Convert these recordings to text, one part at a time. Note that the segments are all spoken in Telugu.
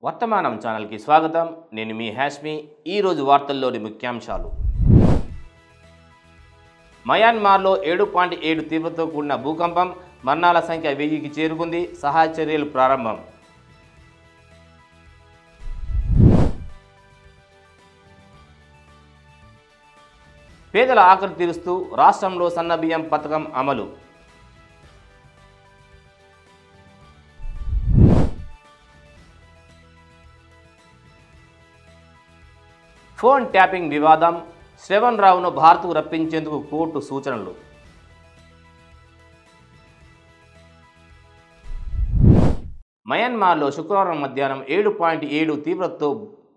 వర్తమానం ఛానల్కి స్వాగతం. నేను మీ హాష్మి. ఈరోజు వార్తల్లోని ముఖ్యాంశాలు. మయన్మార్లో 7.7 తీవ్రతతో కూడిన భూకంపం, మరణాల సంఖ్య 1000కి చేరుకుంది. సహాయ చర్యలు ప్రారంభం. పేదల ఆకలి తీరుస్తూ రాష్ట్రంలో సన్నబియ్యం పథకం అమలు. ఫోన్ ట్యాపింగ్ వివాదం, శ్రవణ్ రావును భారత్కు రప్పించేందుకు కోర్టు సూచనలు. మయన్మార్లో శుక్రవారం మధ్యాహ్నం 7.7 తీవ్రతతో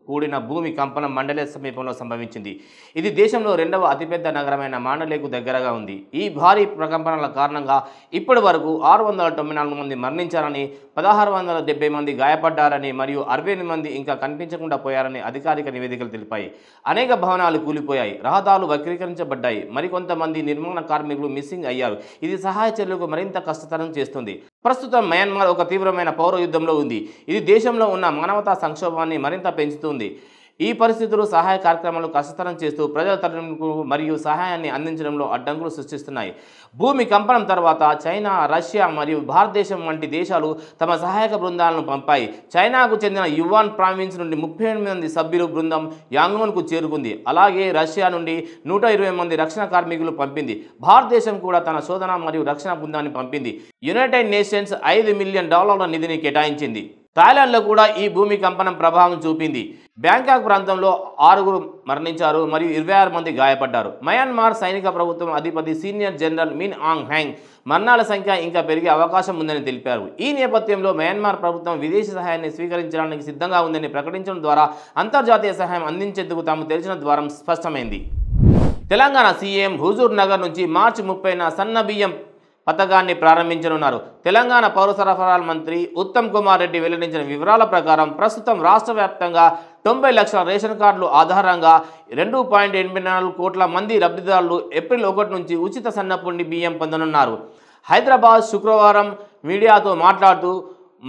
కూడిన భూమి కంపనం మండలే సమీపంలో సంభవించింది. ఇది దేశంలో రెండవ అతిపెద్ద నగరమైన మాండలేకు దగ్గరగా ఉంది. ఈ భారీ ప్రకంపనల కారణంగా ఇప్పటి వరకు 694 మంది మరణించారని, 1670 మంది గాయపడ్డారని మరియు 68 మంది ఇంకా కనిపించకుండా పోయారని అధికారిక నివేదికలు తెలిపాయి. అనేక భవనాలు కూలిపోయాయి, రహదారులు వక్రీకరించబడ్డాయి, మరికొంతమంది నిర్మాణ కార్మికులు మిస్సింగ్ అయ్యారు. ఇది సహాయ చర్యలకు మరింత కష్టతరం చేస్తుంది. ప్రస్తుతం మయన్మార్ ఒక తీవ్రమైన పౌర యుద్ధంలో ఉంది. ఇది దేశంలో ఉన్న మానవతా సంక్షోభాన్ని మరింత పెంచుతుంది. ఈ పరిస్థితులు సహాయ కార్యక్రమాలు కష్టతరం చేస్తూ ప్రజల తరలింపు మరియు సహాయాన్ని అందించడంలో అడ్డంకులు సృష్టిస్తున్నాయి. భూమి కంపనం తర్వాత చైనా, రష్యా మరియు భారతదేశం వంటి దేశాలు తమ సహాయక బృందాలను పంపాయి. చైనాకు చెందిన యువాన్ ప్రావిన్స్ నుండి 38 మంది సభ్యుల బృందం యాంగోన్కు చేరుకుంది. అలాగే రష్యా నుండి 120 మంది రక్షణ కార్మికులు పంపింది. భారతదేశం కూడా తన శోధన మరియు రక్షణ బృందాన్ని పంపింది. యునైటెడ్ నేషన్స్ $5 మిలియన్ నిధిని కేటాయించింది. థాయిలాండ్లో కూడా ఈ భూమి కంపనం ప్రభావం చూపింది. బ్యాంకాక్ ప్రాంతంలో 6 మరణించారు మరియు 26 మంది గాయపడ్డారు. మయన్మార్ సైనిక ప్రభుత్వం అధిపతి సీనియర్ జనరల్ మిన్ ఆంగ్ హ్యాంగ్ మరణాల సంఖ్య ఇంకా పెరిగే అవకాశం ఉందని తెలిపారు. ఈ నేపథ్యంలో మయన్మార్ ప్రభుత్వం విదేశీ సహాయాన్ని స్వీకరించడానికి సిద్ధంగా ఉందని ప్రకటించడం ద్వారా అంతర్జాతీయ సహాయం అందించేందుకు తాము తెరిచిన ద్వారం స్పష్టమైంది. తెలంగాణ సీఎం హుజూర్ నగర్ నుంచి మార్చి 30న సన్నబియ్యం పథకాన్ని ప్రారంభించనున్నారు. తెలంగాణ పౌర సరఫరాల మంత్రి ఉత్తమ్ కుమార్ రెడ్డి వెల్లడించిన వివరాల ప్రకారం ప్రస్తుతం రాష్ట్ర వ్యాప్తంగా 90 లక్షల రేషన్ కార్డులు ఆధారంగా 2.84 కోట్ల మంది లబ్ధిదారులు ఏప్రిల్ 1 నుంచి ఉచిత సన్నపుండి బియ్యం పొందనున్నారు. హైదరాబాద్ శుక్రవారం మీడియాతో మాట్లాడుతూ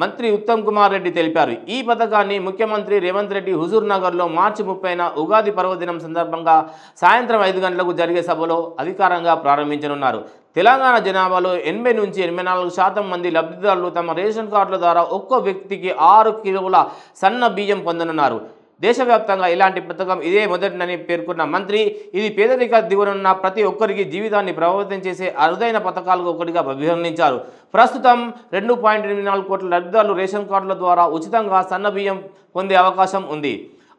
మంత్రి ఉత్తమ్ కుమార్ రెడ్డి తెలిపారు. ఈ పథకాన్ని ముఖ్యమంత్రి రేవంత్ రెడ్డి హుజూర్ నగర్లో మార్చి 30న ఉగాది పర్వదినం సందర్భంగా సాయంత్రం 5 గంటలకు జరిగే సభలో అధికారంగా ప్రారంభించనున్నారు. తెలంగాణ జనాభాలో 80 నుంచి 84% మంది లబ్ధిదారులు తమ రేషన్ కార్డుల ద్వారా ఒక్కో వ్యక్తికి 6 కిలోల సన్న బియ్యం పొందనున్నారు. దేశవ్యాప్తంగా ఇలాంటి పథకం ఇదే మొదటినని పేర్కొన్న మంత్రి, ఇది పేదరిక దిగువనున్న ప్రతి ఒక్కరికి జీవితాన్ని ప్రభావితం చేసే అరుదైన పథకాలకు ఒకటిగా అభివర్ణించారు. ప్రస్తుతం 2.84 కోట్ల లబ్ధిదారులు రేషన్ కార్డుల ద్వారా ఉచితంగా సన్న బియ్యం పొందే అవకాశం ఉంది.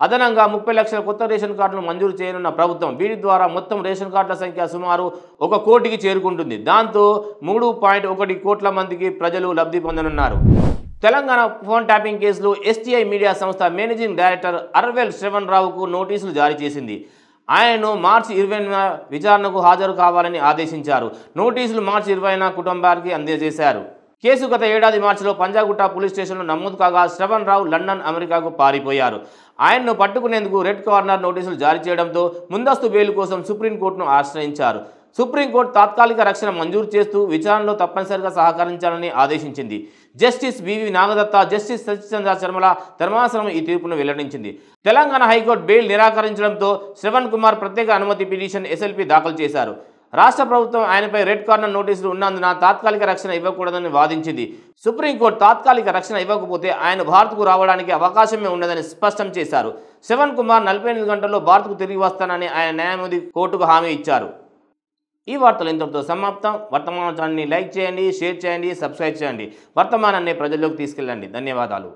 అదనంగా 30 లక్షల కొత్త రేషన్ కార్డులు మంజూరు చేయనున్న ప్రభుత్వం వీటి ద్వారా మొత్తం రేషన్ కార్డుల సంఖ్య సుమారు 1 కోటికి చేరుకుంటుంది. దాంతో 3.1 కోట్ల మందికి ప్రజలు లబ్ధి పొందనున్నారు. తెలంగాణ ఫోన్ ట్యాపింగ్ కేసులో ఎస్టీఐ మీడియా సంస్థ మేనేజింగ్ డైరెక్టర్ అర్వెల్ శ్రవణ్ రావుకు నోటీసులు జారీ చేసింది. ఆయనను మార్చి 20న విచారణకు హాజరు కావాలని ఆదేశించారు. నోటీసులు మార్చి 20న కుటుంబానికి అందజేశారు. కేసు గత ఏడాది మార్చిలో పంజాగుట్ట పోలీస్ స్టేషన్లో నమోదు కాగా శ్రవణ్ రావు లండన్, అమెరికాకు పారిపోయారు. ఆయన్ను పట్టుకునేందుకు రెడ్ కార్నర్ నోటీసులు జారీ చేయడంతో ముందస్తు బెయిల్ కోసం సుప్రీంకోర్టును ఆశ్రయించారు. సుప్రీంకోర్టు తాత్కాలిక రక్షణ మంజూరు చేస్తూ విచారణలో తప్పనిసరిగా సహకరించాలని ఆదేశించింది. జస్టిస్ బివి నాగదత్త, జస్టిస్ సత్యచంద్ర శర్మల ధర్మాసనం ఈ తీర్పును వెల్లడించింది. తెలంగాణ హైకోర్టు బెయిల్ నిరాకరించడంతో శ్రవణ్ కుమార్ ప్రత్యేక అనుమతి పిటిషన్ ఎస్ఎల్పీ దాఖలు చేశారు. రాష్ట్ర ప్రభుత్వం ఆయనపై రెడ్ కార్నర్ నోటీసులు ఉన్నందున తాత్కాలిక రక్షణ ఇవ్వకూడదని వాదించింది. సుప్రీంకోర్టు తాత్కాలిక రక్షణ ఇవ్వకపోతే ఆయన భారత్కు రావడానికి అవకాశమే ఉండదని స్పష్టం చేశారు. శ్రవణ్ కుమార్ 48 గంటల్లో భారత్కు తిరిగి వస్తానని ఆయన న్యాయమూర్తి కోర్టుకు హామీ ఇచ్చారు. ఈ వార్తలు ఇంతటితో సమాప్తం. వర్తమాన ఛానల్ని లైక్ చేయండి, షేర్ చేయండి, సబ్స్క్రైబ్ చేయండి. వర్తమానాన్ని ప్రజల్లోకి తీసుకెళ్ళండి. ధన్యవాదాలు.